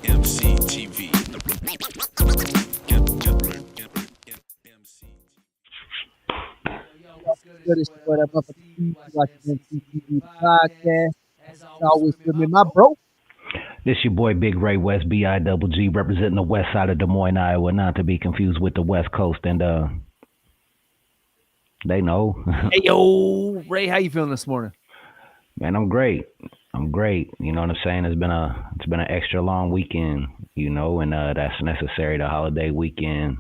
EmceeTV. Good as what I'm up to watching EmceeTV The Podcast. It's always with me, my bro. This your boy Big Ray West, BIGG, representing the west side of Des Moines, Iowa, not to be confused with the West Coast. And they know. Hey, yo, Ray, how you feeling this morning? Man, I'm great. You know what I'm saying? It's been an extra long weekend, you know, and that's necessary, the holiday weekend.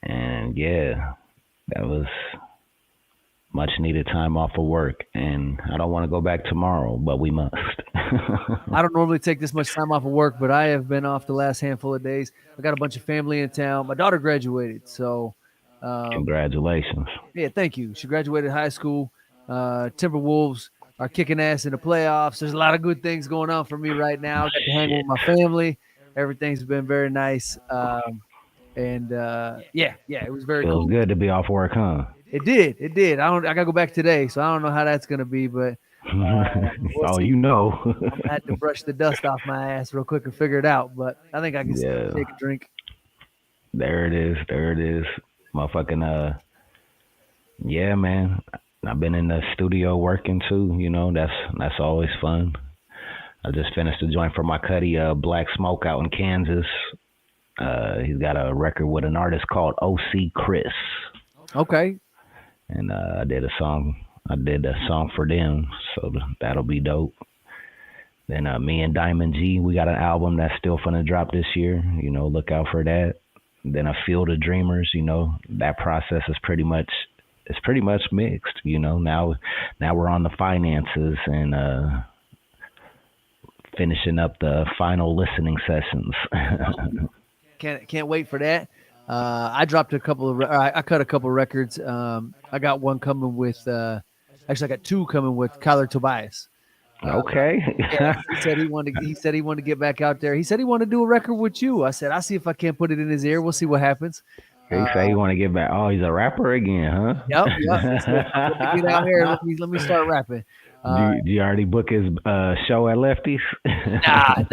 And yeah, that was much needed time off of work, and I don't want to go back tomorrow, but we must. I don't normally take this much time off of work, but I have been off the last handful of days. I got a bunch of family in town. My daughter graduated, so Congratulations. yeah, thank you. She graduated high school. Timberwolves are kicking ass in the playoffs. There's a lot of good things going on for me right now. I got to hang with my family. Everything's been very nice. Yeah, it was very Feels cool. good to be off work, huh? It did. I gotta go back today, so I don't know how that's gonna be, but Oh, you know. I'm gonna have to brush the dust off my ass real quick and figure it out. But I think I can still take a drink. There it is. Motherfucking yeah, man. I've been in the studio working too, you know, that's always fun. I just finished a joint for my cuddy, Black Smoke out in Kansas. He's got a record with an artist called OC Chris. Okay. And I did a song for them, so that'll be dope. Then me and Diamond G, we got an album that's still finna drop this year. You know, look out for that. Then a Field of Dreamers, you know, that process is pretty much mixed. You know, now we're on the finances and finishing up the final listening sessions. Can't wait for that. I dropped I cut a couple of records. I got one coming with, actually I got two coming with Kyler Tobias. Okay. Yeah, he said he wanted to get back out there. He said he wanted to do a record with you. I said, I'll see if I can't put it in his ear. We'll see what happens. He say he want to get back. Oh, he's a rapper again, huh? Yep. Let me get out here. Let me start rapping. Do you already book his show at Lefty's? Nah.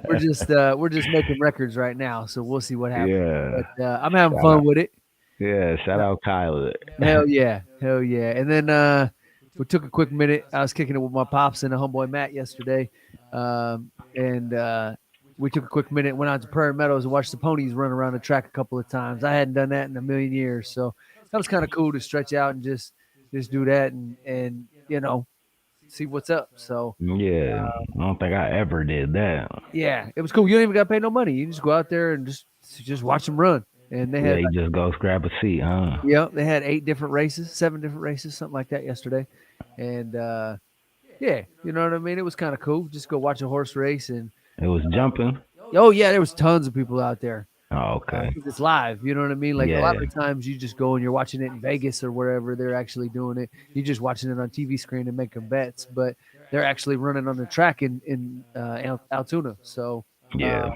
We're just making records right now, so we'll see what happens. Yeah. But I'm having fun with it. Yeah, shout out Kyler. Hell yeah. And then we took a quick minute. I was kicking it with my pops and the homeboy Matt yesterday, and we took a quick minute, went out to Prairie Meadows and watched the ponies run around the track a couple of times. I hadn't done that in a million years, so that was kind of cool to stretch out and just do that and you know, see what's up. So yeah, I don't think I ever did that. Yeah, it was cool. You don't even got to pay no money. You just go out there and just watch them run. And they had he just goes grab a seat, huh? Yeah, they had 7 different races, something like that yesterday. And yeah, you know what I mean? It was kind of cool. Just go watch a horse race. And it was jumping. Oh yeah, there was tons of people out there. Oh, okay. It's live, you know what I mean? Like a lot of times you just go and you're watching it in Vegas or wherever they're actually doing it. You're just watching it on TV screen and making bets, but they're actually running on the track in Altoona. So yeah.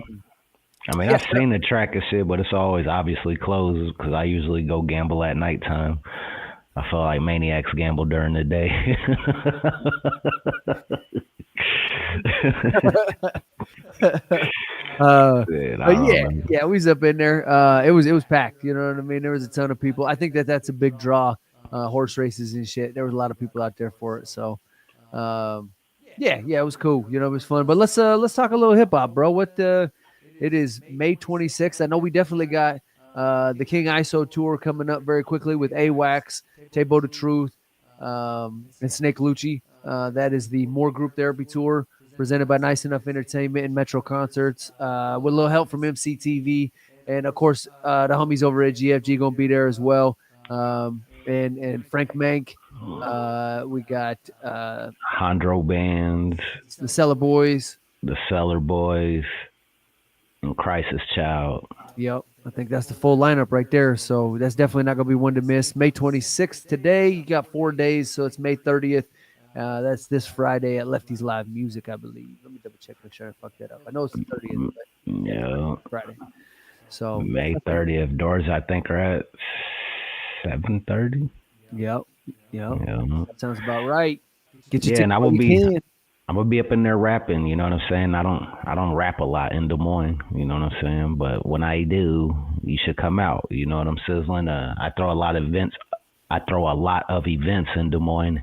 I mean, I've seen the track and shit, but it's always obviously closed because I usually go gamble at nighttime. I feel like maniacs gamble during the day. We was up in there. It was packed. You know what I mean? There was a ton of people. I think that's a big draw. Horse races and shit. There was a lot of people out there for it. So, it was cool. You know, it was fun. But let's talk a little hip hop, bro. It is May 26th. I know we definitely got the King ISO tour coming up very quickly with AWAX, Tabo the Truth, and Snake Lucci. That is the More Group Therapy tour presented by Nice Enough Entertainment and Metro Concerts with a little help from EmceeTV. And, of course, the homies over at GFG going to be there as well. And Frank Mank. We got Hondro Bands. The Cellar Boys. And Crisis Child. Yep. I think that's the full lineup right there. So that's definitely not going to be one to miss. May 26th today. You got 4 days, so it's May 30th. That's this Friday at Lefty's Live Music, I believe. Let me double check, make sure I fucked that up. I know it's the 30th. But yeah. Friday. So May 30th. Doors, I think, are at 7:30. Yep. That sounds about right. Get your Yeah, and ticket while you can. I'm gonna be up in there rapping. You know what I'm saying? I don't rap a lot in Des Moines. You know what I'm saying? But when I do, you should come out. You know what I'm sizzling? I throw a lot of events. I throw a lot of events in Des Moines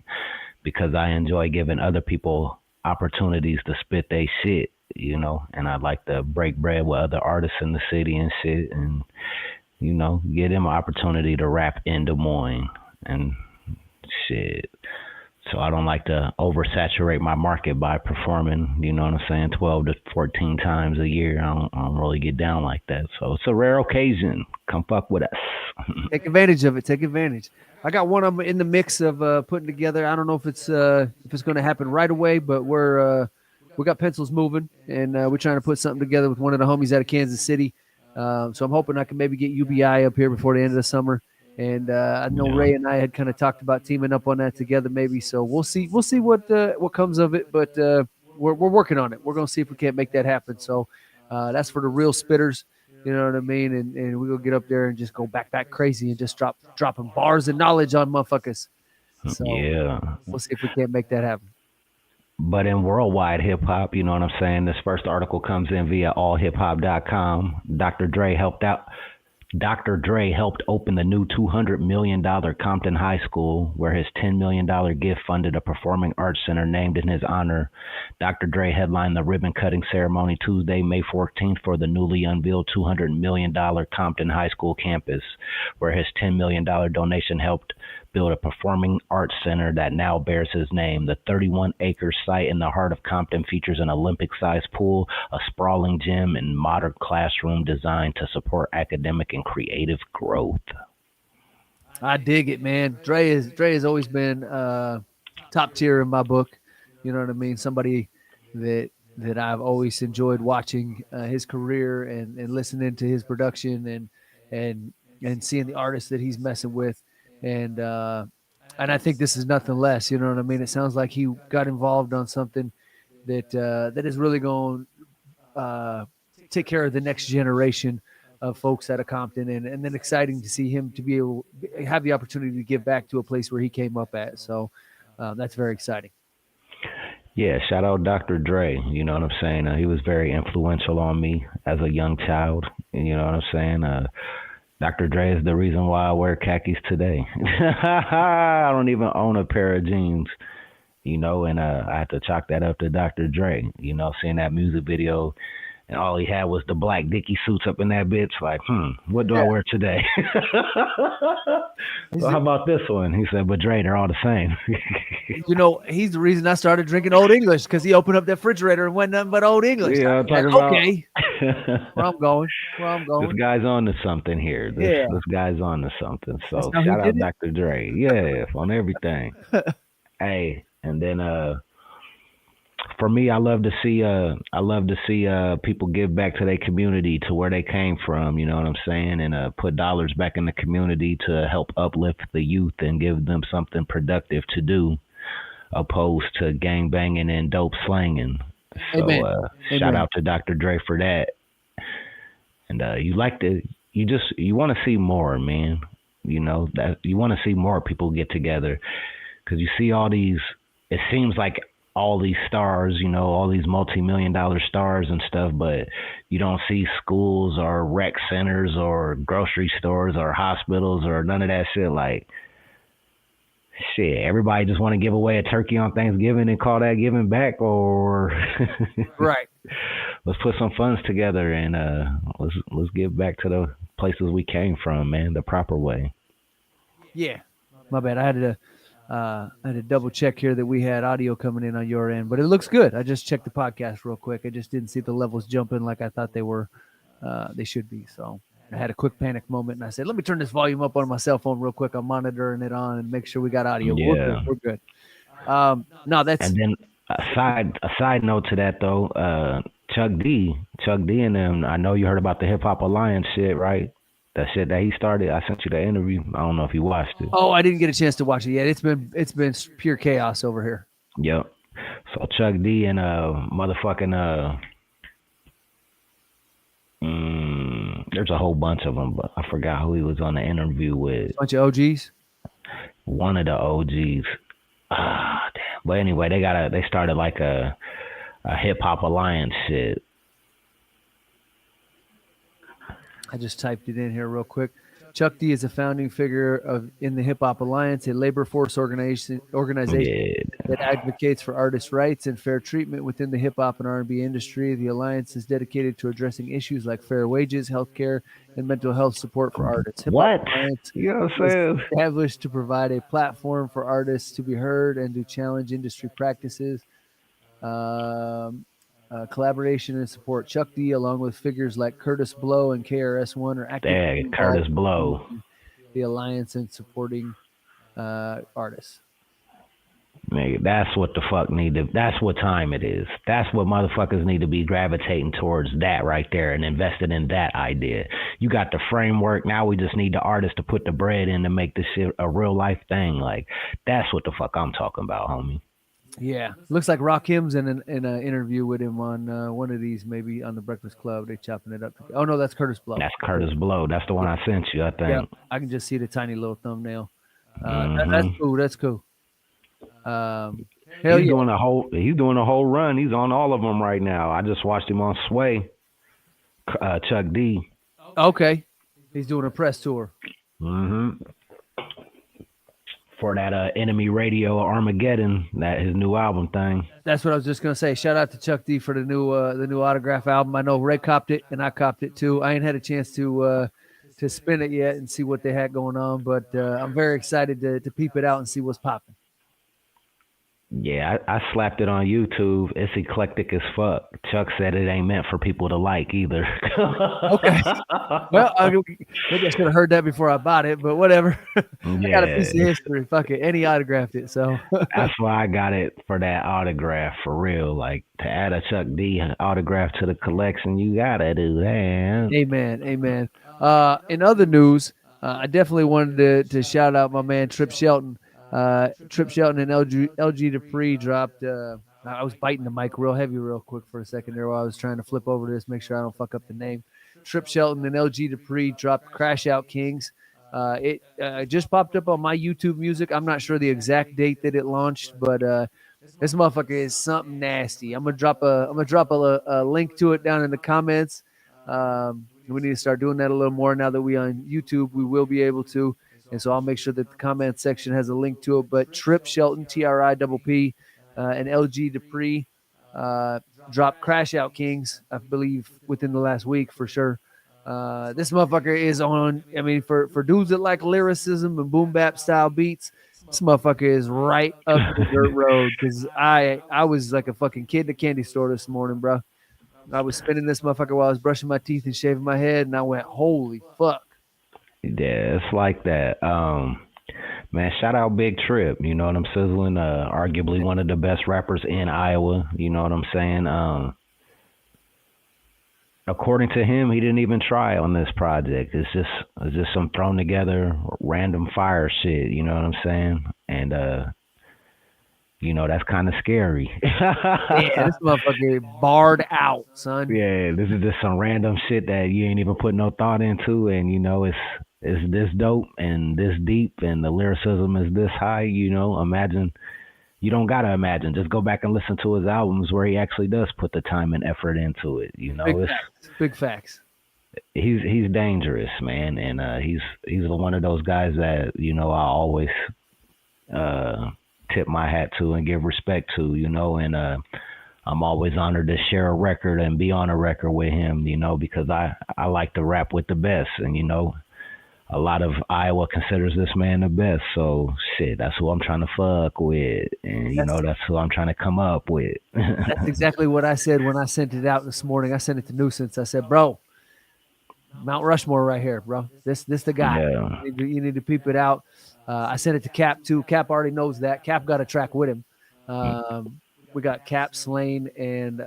because I enjoy giving other people opportunities to spit their shit. You know, and I like to break bread with other artists in the city and shit, and you know, give them an opportunity to rap in Des Moines and shit. So I don't like to oversaturate my market by performing, you know what I'm saying, 12 to 14 times a year. I don't really get down like that. So it's a rare occasion. Come fuck with us. Take advantage of it. Take advantage. I got one I'm in the mix of putting together. I don't know if it's going to happen right away, but we got pencils moving, and we're trying to put something together with one of the homies out of Kansas City. So I'm hoping I can maybe get UBI up here before the end of the summer. And I know Yeah. Ray and I had kind of talked about teaming up on that together, maybe. So we'll see what comes of it. But we're working on it. We're gonna see if we can't make that happen. So that's for the real spitters. You know what I mean? And we're gonna get up there and just go back crazy and just dropping bars and knowledge on motherfuckers. So Yeah. we'll see if we can't make that happen. But in worldwide hip hop, you know what I'm saying? This first article comes in via allhiphop.com. Dr. Dre helped open the new $200 million Compton High School, where his $10 million gift funded a performing arts center named in his honor. Dr. Dre headlined the ribbon-cutting ceremony Tuesday, May 14th, for the newly unveiled $200 million Compton High School campus, where his $10 million donation helped build a performing arts center that now bears his name. The 31-acre site in the heart of Compton features an Olympic-sized pool, a sprawling gym, and modern classroom designed to support academic and creative growth. I dig it, man. Dre has always been top tier in my book. You know what I mean? Somebody that I've always enjoyed watching his career and listening to his production and seeing the artists that he's messing with. And I think this is nothing less. You know what I mean? It sounds like he got involved on something that is really going to take care of the next generation of folks out of Compton, and then exciting to see him to be able to have the opportunity to give back to a place where he came up at. So that's very exciting. Yeah, shout out Dr. Dre. You know what I'm saying? He was very influential on me as a young child. You know what I'm saying? Dr. Dre is the reason why I wear khakis today. I don't even own a pair of jeans, you know, and I have to chalk that up to Dr. Dre. You know, seeing that music video, and all he had was the black Dickie suits up in that bitch. Like, what do I wear today? So how about this one? He said, but Dre, they're all the same. You know, he's the reason I started drinking Old English, because he opened up that refrigerator and went nothing but Old English. Yeah, I'm talking about. Okay, where I'm going. This guy's on to something here. This guy's on to something. So shout out Dr. Dre. Yeah, on everything. Hey, and then for me, I love to see people give back to their community, to where they came from, you know what I'm saying, and put dollars back in the community to help uplift the youth and give them something productive to do, opposed to gang banging and dope slanging. So shout out to Dr. Dre for that. And you want to see more, man. You know, that you want to see more people get together, because you see all these, it seems like all these stars, you know, all these multi-million-dollar stars and stuff, but you don't see schools or rec centers or grocery stores or hospitals or none of that shit. Like, shit, everybody just want to give away a turkey on Thanksgiving and call that giving back, or right. Let's put some funds together and let's give back to the places we came from, man, the proper way. Yeah, my bad. I had to double check here that we had audio coming in on your end, but it looks good. I just checked the podcast real quick. I just didn't see the levels jumping like I thought they were. They should be. So I had a quick panic moment, and I said, let me turn this volume up on my cell phone real quick. I'm monitoring it on and make sure we got audio. Yeah. We're good. No, that's. And then a side note to that though, Chuck D and them. I know you heard about the Hip Hop Alliance shit, right? That shit that he started. I sent you the interview. I don't know if you watched it. Oh, I didn't get a chance to watch it yet. It's been pure chaos over here. Yep. So Chuck D and motherfucking there's a whole bunch of them, but I forgot who he was on the interview with. A bunch of OGs. One of the OGs. Damn. But anyway, they started like a hip hop alliance shit. I just typed it in here real quick. Chuck D is a founding figure in the Hip Hop Alliance, a labor force organization Yeah, that advocates for artists' rights and fair treatment within the hip hop and R&B industry. The alliance is dedicated to addressing issues like fair wages, healthcare, and mental health support for artists. Hip Hop what? Alliance You know what I'm was saying? established to provide a platform for artists to be heard and to challenge industry practices. Um, Collaboration and support. Chuck D, along with figures like Curtis Blow and KRS-One, are actively Dang, involved Curtis Blow. in the alliance and supporting artists. Nigga, that's what the fuck need to. That's what time it is. That's what motherfuckers need to be gravitating towards that right there and invested in that idea. You got the framework. Now we just need the artist to put the bread in to make this shit a real life thing. Like that's what the fuck I'm talking about, homie. Yeah, looks like Rakim's in an interview with him on one of these, maybe on the Breakfast Club. They chopping it up. Oh no, that's Curtis Blow. That's Curtis Blow. That's the one I sent you, I Yeah, think. I can just see the tiny little thumbnail. That's Hmm. cool. That's cool. Hell He's yeah. doing a whole. He's doing a whole run. He's on all of them right now. I just watched him on Sway. Chuck D. Okay, he's doing a press tour. Hmm. For that Enemy Radio Armageddon, that his new album thing. That's what I was just gonna say. Shout out to Chuck D for the new autograph album. I know Ray copped it and I copped it too. I ain't had a chance to spin it yet and see what they had going on, but I'm very excited to peep it out and see what's popping. Yeah, I slapped it on YouTube. It's eclectic as fuck. Chuck said it ain't meant for people to like either. Okay. Well, maybe I should have heard that before I bought it, but whatever. I got a piece of Yeah, history. Fuck it. And he autographed it. So that's why I got it for that autograph for real. Like to add a Chuck D autograph to the collection, you gotta do that. amen. Amen. In other news, I definitely wanted to shout out my man Trip Shelton. Trip Shelton and LG Dupree dropped. I was biting the mic real heavy, real quick for a second there while I was trying to flip over this, make sure I don't fuck up the name. Trip Shelton and LG Dupree dropped Crash Out Kings. It just popped up on my YouTube Music. I'm not sure the exact date that it launched, but this motherfucker is something nasty. I'm gonna drop a link to it down in the comments. We need to start doing that a little more now that we on YouTube. We will be able to. And so I'll make sure that the comment section has a link to it. But Trip Shelton, TRIPP, and LG Dupree dropped Crash Out Kings, I believe, within the last week for sure. This motherfucker is on, I mean, for dudes that like lyricism and boom bap style beats, this motherfucker is right up the dirt road. Because I was like a fucking kid in a candy store this morning, bro. I was spinning this motherfucker while I was brushing my teeth and shaving my head, and I went, holy fuck. Yeah, it's like that. Man, shout out Big Trip. You know what I'm sizzling? Arguably one of the best rappers in Iowa. You know what I'm saying? According to him, he didn't even try on this project. It's just some thrown together random fire shit. You know what I'm saying? And you know that's kind of scary. Yeah, this motherfucker barred out, son. Yeah, this is just some random shit that you ain't even put no thought into, and you know it's this dope and this deep, and the lyricism is this high. You know, imagine. You don't gotta imagine. Just go back and listen to his albums where he actually does put the time and effort into it. You know, Big facts. He's dangerous, man, and he's one of those guys that you know I always tip my hat to and give respect to. You know, and I'm always honored to share a record and be on a record with him. You know, because I like to rap with the best, and you know. A lot of Iowa considers this man the best, so shit, that's who I'm trying to fuck with, and you know that's who I'm trying to come up with. That's exactly what I said when I sent it out this morning. I sent it to Nuisance. I said, "Bro, Mount Rushmore right here, bro. This the guy. Yeah. You need to peep it out." I sent it to Cap too. Cap already knows that. Cap got a track with him. We got Cap, Slane, and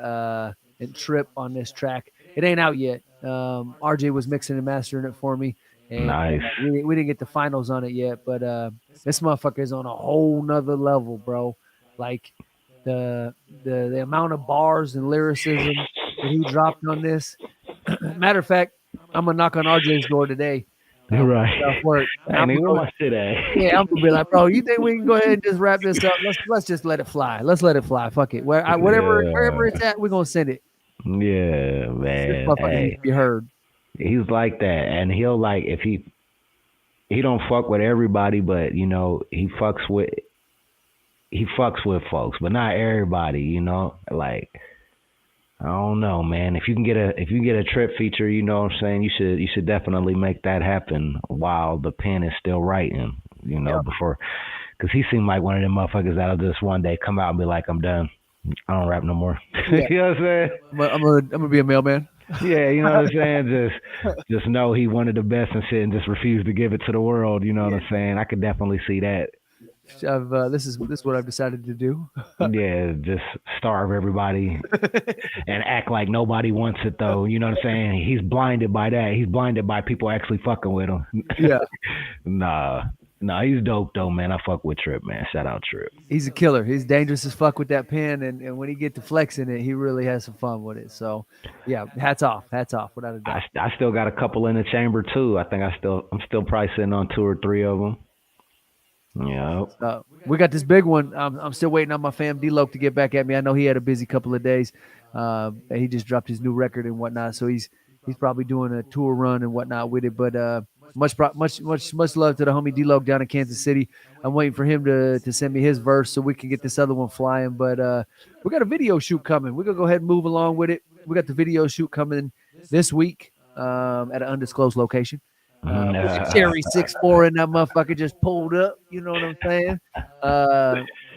Trip on this track. It ain't out yet. RJ was mixing and mastering it for me. And Nice. we didn't get the finals on it yet, but this motherfucker is on a whole nother level, bro. Like the amount of bars and lyricism that he dropped on this. Matter of fact, I'm gonna knock on RJ's door today Right. Stuff work. Hey, nigga, where my shit at? Yeah, I'm gonna be like, bro, you think we can go ahead and just wrap this up? Let's just let it fly. Let's let it fly. Fuck it. Wherever Yeah. it's at, we're gonna send it. Yeah, This man. motherfucker needs Hey, to be heard. he's like that, and he'll like if he don't fuck with everybody, but you know he fucks with folks, but not everybody. You know, like I don't know, man. If you can get a trip feature, you know what I'm saying, you should definitely make that happen while the pen is still writing. You know, before, because he seemed like one of them motherfuckers that'll just one day come out and be like, I'm done. I don't rap no more. Yeah. You know what I'm saying? I'm gonna be a mailman. Yeah, you know what I'm saying? Just know he wanted the best and shit and just refused to give it to the world, you know what I'm saying? I could definitely see that. This is what I've decided to do. Yeah, just starve everybody and act like nobody wants it though. You know what I'm saying? He's blinded by that. He's blinded by people actually fucking with him. Yeah. Nah, he's dope though, man. I fuck with Trip, man. Shout out Trip. He's a killer. He's dangerous as fuck with that pen, and when he get to flexing it, he really has some fun with it. So, yeah, hats off, without a doubt. I still got a couple in the chamber too. I think I'm still probably sitting on 2 or 3 of them. Yeah. We got this big one. I'm still waiting on my fam D-Loke to get back at me. I know he had a busy couple of days. He just dropped his new record and whatnot, so he's probably doing a tour run and whatnot with it. But much love to the homie D-Loke down in Kansas City. I'm waiting for him to send me his verse so we can get this other one flying. But we got a video shoot coming. We're gonna go ahead and move along with it. We got the video shoot coming this week at an undisclosed location. Cherry 6'4" and that motherfucker just pulled up. You know what I'm saying?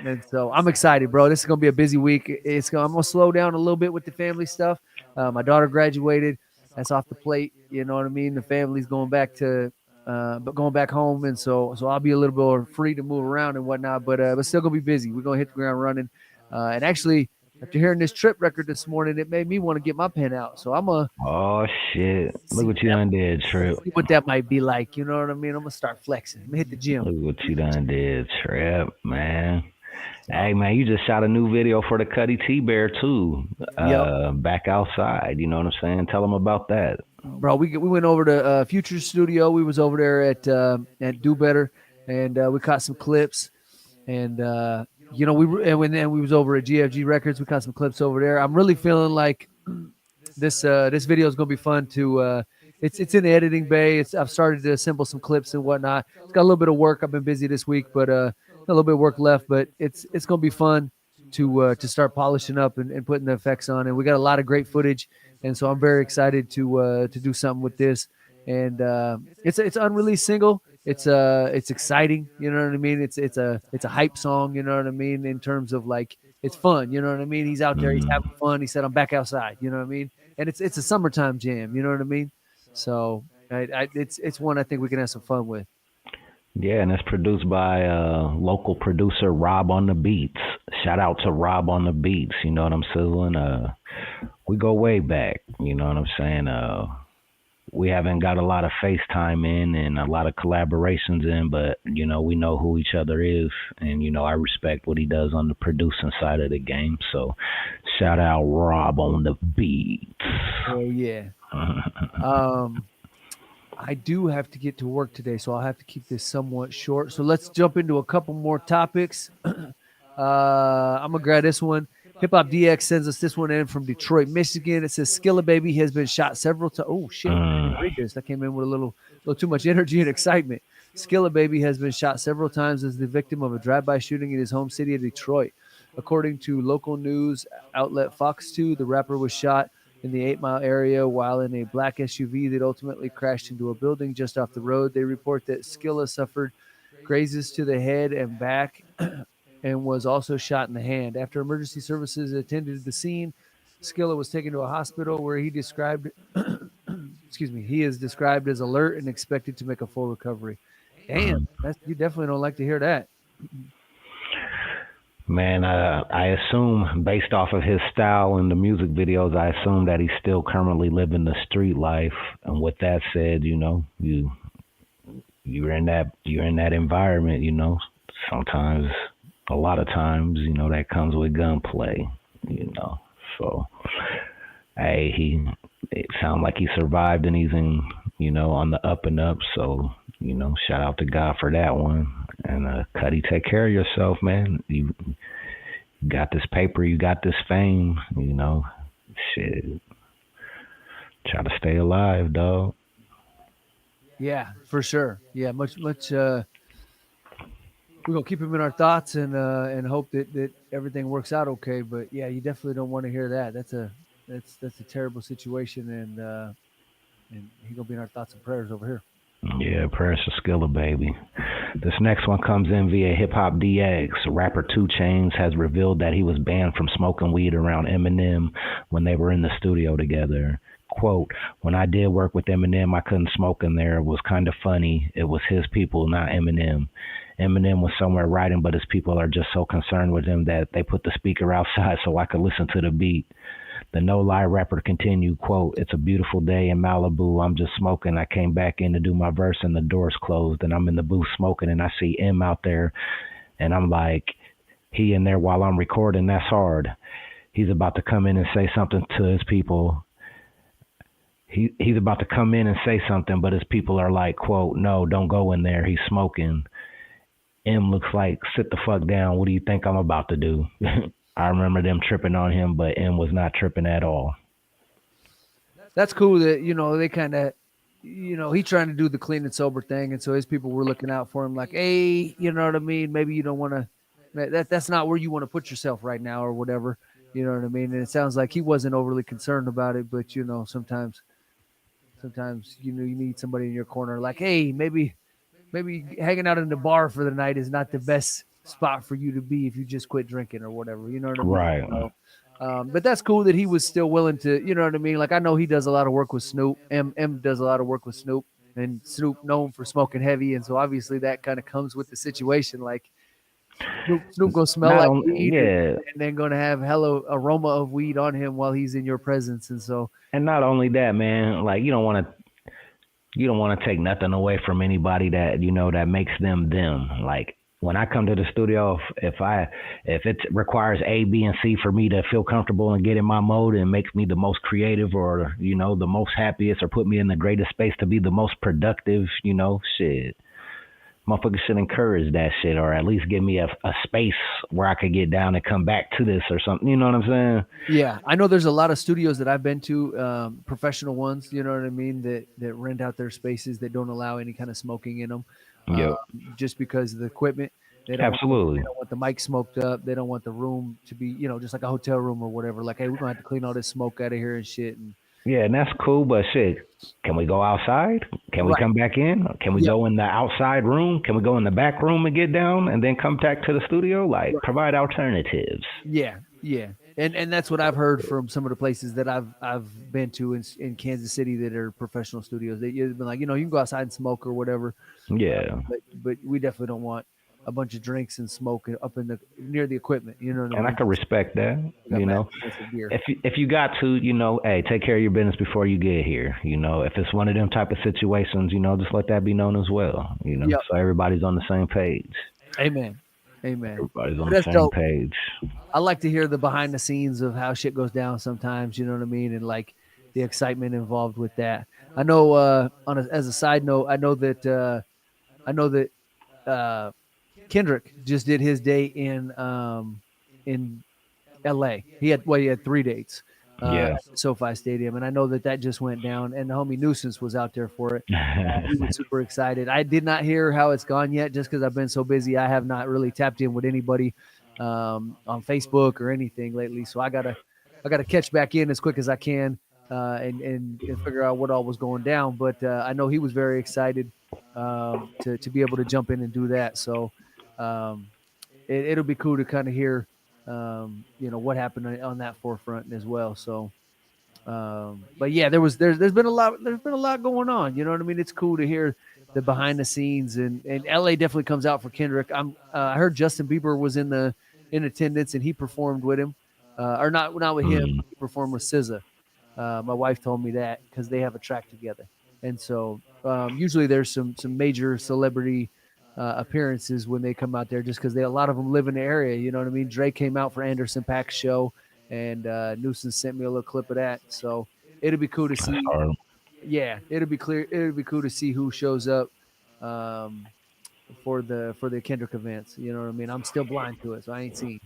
And so I'm excited, bro. This is gonna be a busy week. I'm gonna slow down a little bit with the family stuff. My daughter graduated. That's off the plate. You know what I mean? The family's going back home, and so I'll be a little bit more free to move around and whatnot. But still gonna be busy. We're gonna hit the ground running. And actually, after hearing this Trip record this morning, it made me want to get my pen out. So I'm gonna. Oh shit! Look what you done did, Trip. See what that might be like. You know what I mean? I'm gonna start flexing. I'm gonna hit the gym. Look what you done did, Trip, man. Hey man, you just shot a new video for the Cuddy T-Bear too. Back outside. You know what I'm saying? Tell them about that, bro. We went over to Future Studio. We was over there at Do Better, and we caught some clips. And we was over at GFG Records. We caught some clips over there. I'm really feeling like this video is gonna be fun to. It's in the editing bay. I've started to assemble some clips and whatnot. It's got a little bit of work. I've been busy this week, but a little bit of work left. But it's gonna be fun to start polishing up and putting the effects on. And we got a lot of great footage, and so I'm very excited to do something with this. And it's an unreleased single. It's exciting, you know what I mean? It's a hype song, you know what I mean? In terms of like, it's fun, you know what I mean? He's out there, he's having fun. He said, I'm back outside, you know what I mean? And it's a summertime jam, you know what I mean? So it's one I think we can have some fun with. Yeah, and it's produced by local producer Rob on the Beats. Shout out to Rob on the Beats, you know what I'm saying? We go way back, you know what I'm saying? We haven't got a lot of FaceTime in and a lot of collaborations in, but, you know, we know who each other is. And, you know, I respect what he does on the producing side of the game. So shout out Rob on the Beats. Oh, yeah. I do have to get to work today, so I'll have to keep this somewhat short. So let's jump into a couple more topics. I'm going to grab this one. Hip Hop DX sends us this one in from Detroit, Michigan. It says Skilla Baby has been shot several times. Oh shit! Read this. I came in with a little too much energy and excitement. Skilla Baby has been shot several times as the victim of a drive-by shooting in his home city of Detroit. According to local news outlet Fox 2, the rapper was shot in the 8 Mile area while in a black SUV that ultimately crashed into a building just off the road. They report that Skilla suffered grazes to the head and back and was also shot in the hand. After emergency services attended the scene, Skilla was taken to a hospital where he described, he is described as alert and expected to make a full recovery. Damn, you definitely don't like to hear that. Man, I assume based off of his style in the music videos, I assume that he's still currently living the street life. And with that said, you know, you're in that environment, you know, sometimes. A lot of times, you know, that comes with gunplay, you know. So, Hey, it sounds like he survived and he's in, on the up and up. So, shout out to God for that one. And Cuddy, take care of yourself, man. You got this paper, you got this fame, shit. Try to stay alive, dog. Yeah, for sure. Yeah, much. We're gonna keep him in our thoughts and hope that everything works out okay. But yeah, you definitely don't want to hear that. That's a terrible situation, and he gonna be in our thoughts and prayers over here. Yeah, Precious Skilla, baby. This next one comes in via Hip Hop DX. Rapper 2 Chainz has revealed that he was banned from smoking weed around Eminem when they were in the studio together. Quote, when I did work with Eminem, I couldn't smoke in there. It was kind of funny. It was his people, not Eminem. Eminem was somewhere writing, but his people are just so concerned with him that they put the speaker outside so I could listen to the beat. The No Lie rapper continued, quote, it's a beautiful day in Malibu. I'm just smoking. I came back in to do my verse and the door's closed and I'm in the booth smoking and I see M out there and I'm like, he in there while I'm recording. That's hard. He's about to come in and say something to his people. He's about to come in and say something, but his people are like, quote, no, don't go in there. He's smoking. M looks like, sit the fuck down. What do you think I'm about to do? I remember them tripping on him, but M was not tripping at all. That's cool that, they kind of, he trying to do the clean and sober thing. And so his people were looking out for him like, hey, you know what I mean? Maybe you don't want to, that's not where you want to put yourself right now or whatever. You know what I mean? And it sounds like he wasn't overly concerned about it, but sometimes, you need somebody in your corner like, hey, maybe hanging out in the bar for the night is not the best spot for you to be if you just quit drinking or whatever. You know what I mean? Right. So, but that's cool that he was still willing to, you know what I mean? Like I know he does a lot of work with Snoop. M does a lot of work with Snoop, and Snoop known for smoking heavy, and so obviously that kind of comes with the situation. Like Snoop gonna smell Not like only, weed, yeah, and then gonna have hella aroma of weed on him while he's in your presence, and so and not only that, man. Like you don't want to take nothing away from anybody that that makes them them. Like when I come to the studio, if it requires A, B, and C for me to feel comfortable and get in my mode and makes me the most creative or the most happiest or put me in the greatest space to be the most productive, shit. Motherfuckers should encourage that shit or at least give me a space where I could get down and come back to this or something. You know what I'm saying? yeah, I know there's a lot of studios that I've been to, professional ones, you know what I mean, that rent out their spaces that don't allow any kind of smoking in them, Yep. just because of the equipment. They Absolutely. don't want the mic smoked up. They don't want the room to be, just like a hotel room or whatever. Like, hey, we're gonna have to clean all this smoke out of here and shit. And Yeah, and that's cool, but shit, can we go outside? Can we right, come back in? Can we yeah, go in the outside room? Can we go in the back room and get down and then come back to the studio? Like, right, provide alternatives. yeah. And that's what I've heard from some of the places that I've been to in Kansas City that are professional studios. They've been like, you can go outside and smoke or whatever, Yeah. but we definitely don't want a bunch of drinks and smoke up in the near the equipment. You know what I And I mean? can respect that, We got mad expensive gear. If you got to, hey, take care of your business before you get here. If it's one of them type of situations, just let that be known as well. Yep. So everybody's on the same page. Amen. Everybody's on But the that's same dope. page. I like to hear the behind the scenes of how shit goes down sometimes, you know what I mean? And like the excitement involved with that. I know as a side note, I know that uh Kendrick just did his day in LA. He had 3 dates Yeah. at the SoFi Stadium, and I know that just went down. And the homie Nuisance was out there for it. He was super excited. I did not hear how it's gone yet, just because I've been so busy. I have not really tapped in with anybody on Facebook or anything lately. So I gotta catch back in as quick as I can and figure out what all was going down. But I know he was very excited to be able to jump in and do that. So um, it'll be cool to kind of hear what happened on that forefront as well. So but yeah, there's been a lot going on. You know what I mean? It's cool to hear the behind the scenes, and LA definitely comes out for Kendrick. I heard Justin Bieber was in attendance and he performed with him, or not with him. Mm. He performed with SZA. My wife told me that because they have a track together, and so usually there's some major celebrity appearances when they come out there, just because a lot of them live in the area. You know what I mean? Drake came out for Anderson .Paak's show. and Nuisance sent me a little clip of that. So it'll be cool to That's see. hard. Yeah, it'll be clear. It'll be cool to see who shows up um, for the Kendrick events. You know what I mean? I'm still blind to it, so I ain't seen.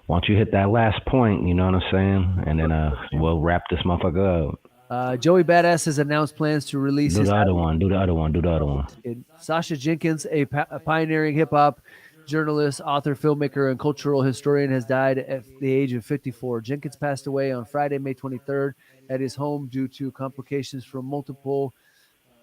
Why don't you hit that last point? You know what I'm saying? And then we'll wrap this motherfucker up. Joey Badass has announced plans to release Do his the other one. Do the other one. Do the other one. Sasha Jenkins, a pioneering hip hop journalist, author, filmmaker, and cultural historian, has died at the age of 54. Jenkins passed away on Friday, May 23rd, at his home due to complications from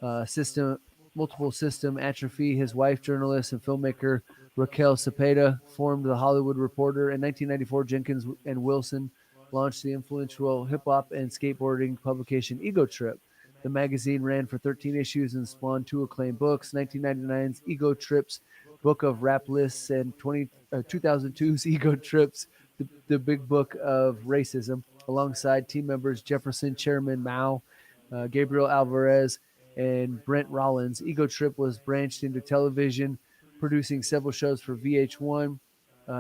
uh, system multiple system atrophy. His wife, journalist and filmmaker Raquel Cepeda, formed the Hollywood Reporter. In 1994, Jenkins and Wilson launched the influential hip hop and skateboarding publication Ego Trip. The magazine ran for 13 issues and spawned two acclaimed books: 1999's Ego Trips Book of Rap Lists and 2002's Ego Trips, the Big Book of Racism, alongside team members Jefferson Chairman Mao, Gabriel Alvarez, and Brent Rollins. Ego Trip was branched into television, producing several shows for VH1,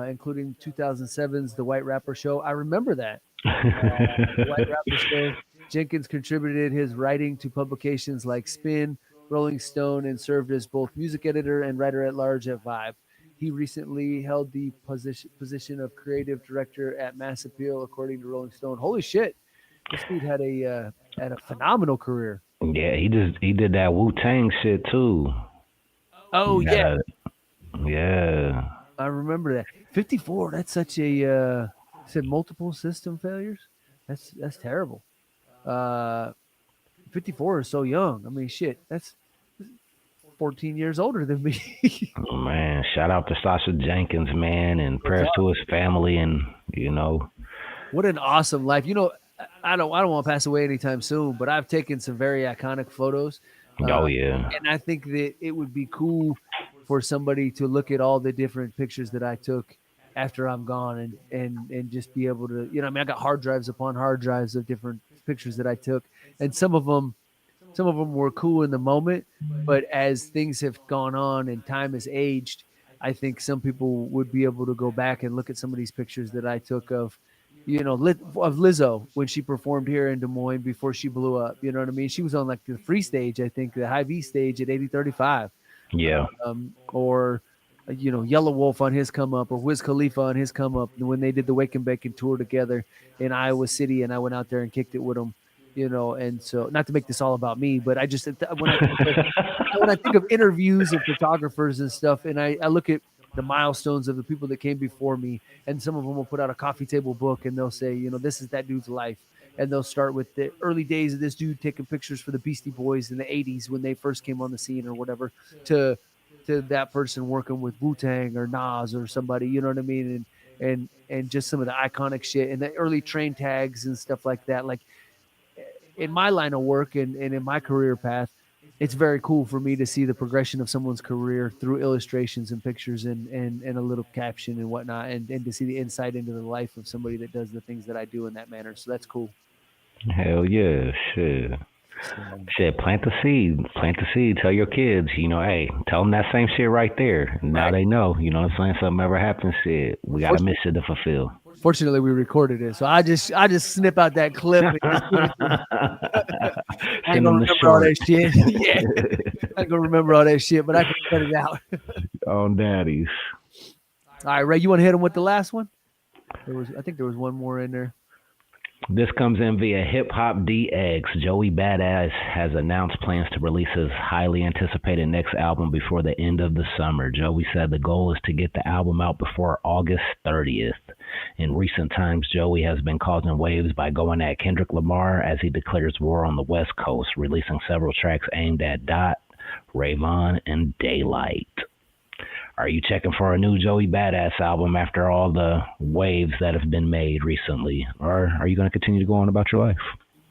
including 2007's The White Rapper Show. I remember that. The White Rapper Show. Jenkins contributed his writing to publications like Spin, Rolling Stone, and served as both music editor and writer at large at Vibe. He recently held the position of creative director at Mass Appeal, according to Rolling Stone. Holy shit, this dude had a phenomenal career. Yeah, he did that Wu Tang shit too. Oh He yeah, had yeah. I remember that. 54. That's such a said multiple system failures. That's terrible. Uh, 54 is so young. I mean, shit. That's 14 years older than me. Oh, man, shout out to Sasha Jenkins, man, and prayers to his family, and What an awesome life. You know, I don't want to pass away anytime soon, but I've taken some very iconic photos. oh yeah, And I think that it would be cool for somebody to look at all the different pictures that I took after I'm gone and just be able to, I mean, I got hard drives upon hard drives of different pictures that I took, and some of them were cool in the moment, but as things have gone on and time has aged, I think some people would be able to go back and look at some of these pictures that I took of, of Lizzo when she performed here in Des Moines before she blew up. You know what I mean? She was on like the free stage, I think, the high V stage at 8035, yeah. or Yellow Wolf on his come up, or Wiz Khalifa on his come up when they did the Wake and Bacon tour together in Iowa City, and I went out there and kicked it with them. And so not to make this all about me, but I just when I think of interviews of photographers and stuff, and I look at the milestones of the people that came before me, and some of them will put out a coffee table book and they'll say, this is that dude's life. And they'll start with the early days of this dude taking pictures for the Beastie Boys in the 80s when they first came on the scene or whatever, to that person working with Wu-Tang or Nas or somebody, you know what I mean? And just some of the iconic shit and the early train tags and stuff like that. Like, in my line of work and in my career path, it's very cool for me to see the progression of someone's career through illustrations and pictures and a little caption and whatnot, and to see the insight into the life of somebody that does the things that I do in that manner. So that's cool. Hell yeah, shit. So, Shit, plant the seed. Plant the seed. Tell your kids, hey, tell them that same shit right there. Now they know, you know what I'm saying? Something ever happens, shit, we got a mission to fulfill. fortunately, we recorded it, so I just snip out that clip. And just I ain't gonna remember all that shit. Yeah, I ain't gonna remember all that shit, but I can cut it out. Oh, daddies. All right, Ray, you want to hit him with the last one? I think there was one more in there. This comes in via Hip Hop DX. Joey Badass has announced plans to release his highly anticipated next album before the end of the summer. Joey said the goal is to get the album out before August 30th. In recent times, Joey has been causing waves by going at Kendrick Lamar as he declares war on the West Coast, releasing several tracks aimed at Dot, Rayvon, and Daylight. Are you checking for a new Joey Badass album after all the waves that have been made recently? Or are you going to continue to go on about your life?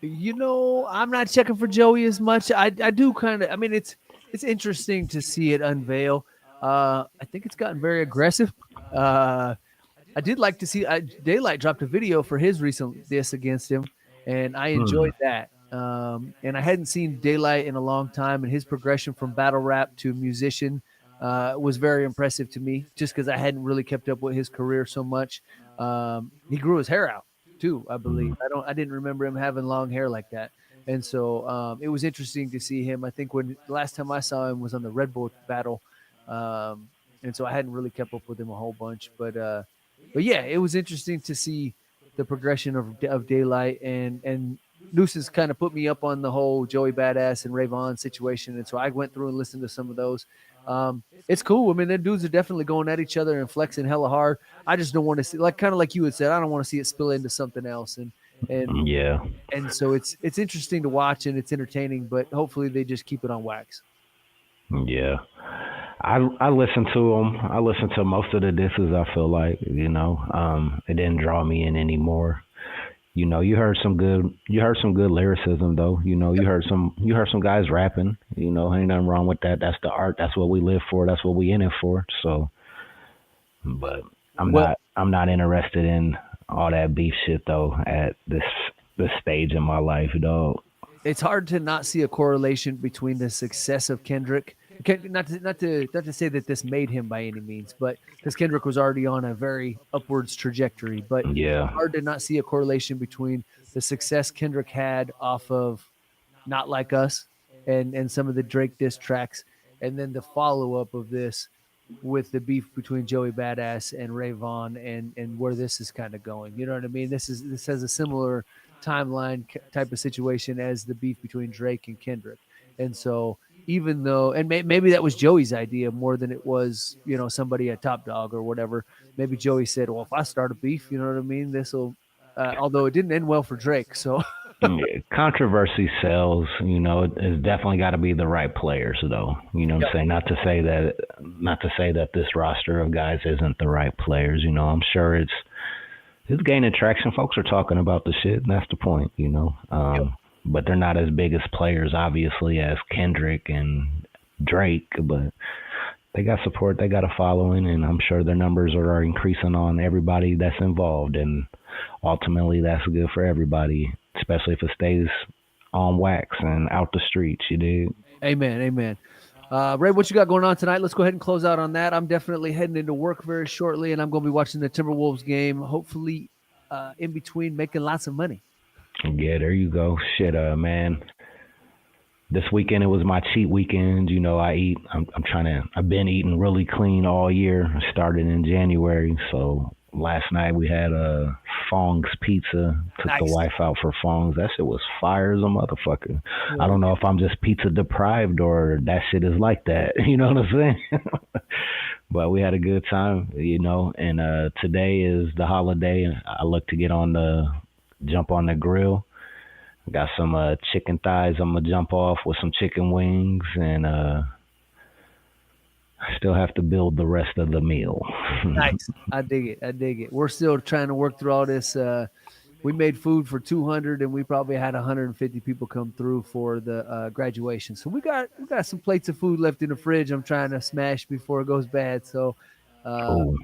I'm not checking for Joey as much. I do kind of. I mean, it's interesting to see it unveil. I think it's gotten very aggressive. I did like to see Daylight dropped a video for his recent diss against him, and I enjoyed that. And I hadn't seen Daylight in a long time, and his progression from battle rap to musician was very impressive to me, just because I hadn't really kept up with his career so much. He grew his hair out too, I believe. Mhm. I didn't remember him having long hair like that, and so it was interesting to see him. I think when last time I saw him was on the Red Bull battle, um, and so I hadn't really kept up with him a whole bunch. But yeah, it was interesting to see the progression of Daylight, and Nuisance kind of put me up on the whole Joey Badass and Ray Vaughn situation, and so I went through and listened to some of those. It's cool. I mean, their dudes are definitely going at each other and flexing hella hard. I just don't want to see, like, kind of like you had said, I don't want to see it spill into something else, and Yeah. and so it's interesting to watch and it's entertaining, but hopefully they just keep it on wax. Yeah. I listened to them. I listened to most of the disses. I feel like it didn't draw me in anymore. You heard some good lyricism though. You heard some guys rapping. Ain't nothing wrong with that. That's the art. That's what we live for. That's what we in it for. So, but Well, I'm not interested in all that beef shit though at this stage in my life, dog. it's hard to not see a correlation between the success of Kendrick. Not to say that this made him by any means, but because Kendrick was already on a very upwards trajectory, but Yeah. hard to not see a correlation between the success Kendrick had off of Not Like Us and some of the Drake diss tracks, and then the follow up of this with the beef between Joey Badass and Ray Vaughn, and where this is kind of going. You know what I mean? This has a similar timeline type of situation as the beef between Drake and Kendrick, and so even though, and maybe that was Joey's idea more than it was, somebody at Top Dog or whatever. Maybe Joey said, "Well, if I start a beef, you know what I mean? This will." Although it didn't end well for Drake, so Yeah, controversy sells. It's definitely got to be the right players, though. You know what I'm saying? Not to say that this roster of guys isn't the right players. I'm sure it's gaining traction. Folks are talking about the shit, and that's the point. But they're not as big as players, obviously, as Kendrick and Drake. But they got support, they got a following, and I'm sure their numbers are increasing on everybody that's involved. And ultimately, that's good for everybody, especially if it stays on wax and out the streets. You dig? amen. Ray, what you got going on tonight? Let's go ahead and close out on that. I'm definitely heading into work very shortly, and I'm going to be watching the Timberwolves game, hopefully in between making lots of money. Yeah, there you go. Shit, man. This weekend it was my cheat weekend. I eat. I've been eating really clean all year. I started in January, so last night we had a Fong's pizza. Took Nice. the wife out for Fong's. That shit was fire as a motherfucker. Yeah. I don't know if I'm just pizza deprived or that shit is like that. You know what I'm saying? But we had a good time, and today is the holiday. I look to jump on the grill. Got some chicken thighs I'm going to jump off with some chicken wings, and I still have to build the rest of the meal. Nice. I dig it. We're still trying to work through all this. We made food for 200, and we probably had 150 people come through for the graduation. So we got some plates of food left in the fridge. I'm trying to smash before it goes bad. So, Oh,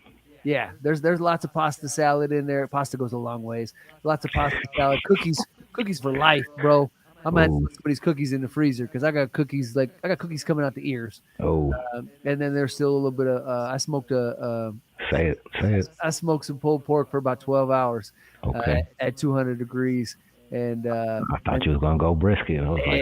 yeah, there's lots of pasta salad in there. Pasta goes a long ways. Lots of pasta salad, cookies for life, bro. I'm gonna have to oh, put some of these cookies in the freezer because I got cookies coming out the ears. oh. And then there's still a little bit of I smoked Say it, say it. I smoked some pulled pork for about 12 hours Okay. at 200 degrees, and I thought you was going to go brisket. I was like,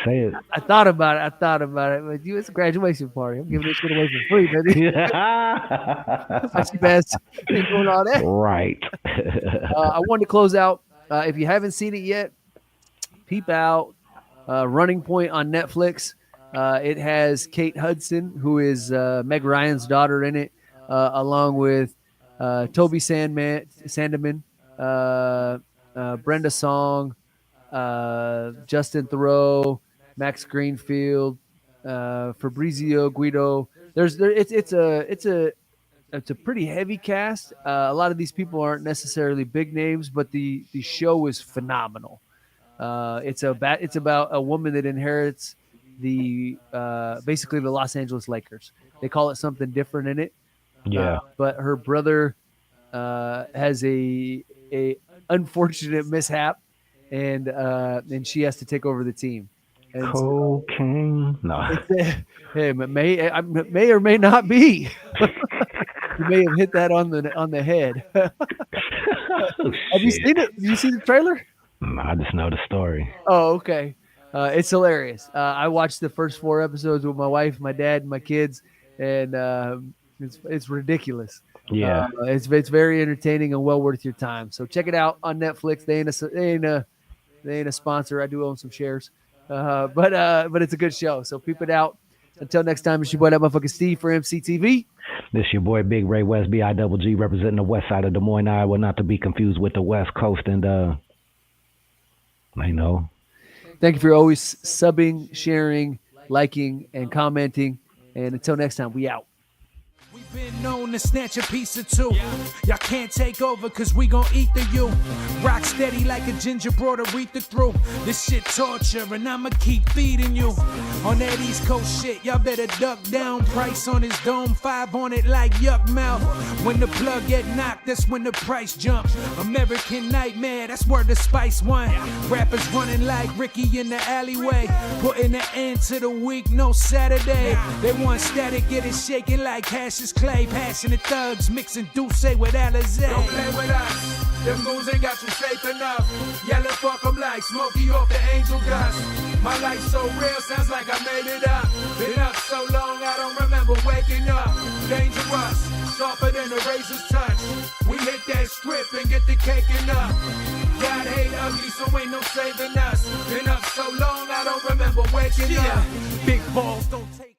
say it. I thought about it. But it's a graduation party. I'm giving this shit away for free, baby. I see best ain't doing all that. Right. I wanted to close out. If you haven't seen it yet, peep out Running Point on Netflix. It has Kate Hudson, who is Meg Ryan's daughter, in it, along with Toby Sandeman, Brenda Song, Justin Theroux, Max Greenfield, Fabrizio Guido. It's a pretty heavy cast. A lot of these people aren't necessarily big names, but the show is phenomenal. It's about a woman that inherits the basically the Los Angeles Lakers. They call it something different in it. Yeah. But her brother has a unfortunate mishap, and she has to take over the team. And Cocaine. No. hey, it may or may not be. You may have hit that on the head. Have you seen it? Did you see the trailer? I just know the story. Oh, okay. It's hilarious. I watched the first 4 episodes with my wife, my dad, and my kids, and it's ridiculous. Yeah. It's very entertaining and well worth your time. So check it out on Netflix. They ain't a sponsor. I do own some shares, but it's a good show. So peep it out. Until next time, it's your boy, that motherfucker Steve for EmceeTV. This your boy Big Ray West, BIGG, representing the west side of Des Moines, Iowa, not to be confused with the West Coast. And I know. Thank you for always subbing, sharing, liking, and commenting. And until next time, we out. We've been known to snatch a piece or two. Y'all can't take over cause we gon' eat the you. Rock steady like a ginger brought Aretha through. This shit torture and I'ma keep feeding you. On that East Coast shit, y'all better duck down. Price on his dome, 5 on it like yuck mouth. When the plug get knocked, that's when the price jumps. American Nightmare, that's where the Spice won. Rappers running like Ricky in the alleyway. Putting an end to the week, no Saturday. They want static, get it shaking like Cassius Clay. Passionate thugs mixing Douce with Alizé. Don't play with us, them moves ain't got you safe enough. Yelling fuck 'em like Smokey off the Angel Dust. My life so real, sounds like I made it up. Been up so long, I don't remember waking up. Dangerous, sharper than a razor's touch. We hit that strip and get the caking up. God hate ugly, so ain't no saving us. Been up so long, I don't remember waking up. Big balls don't take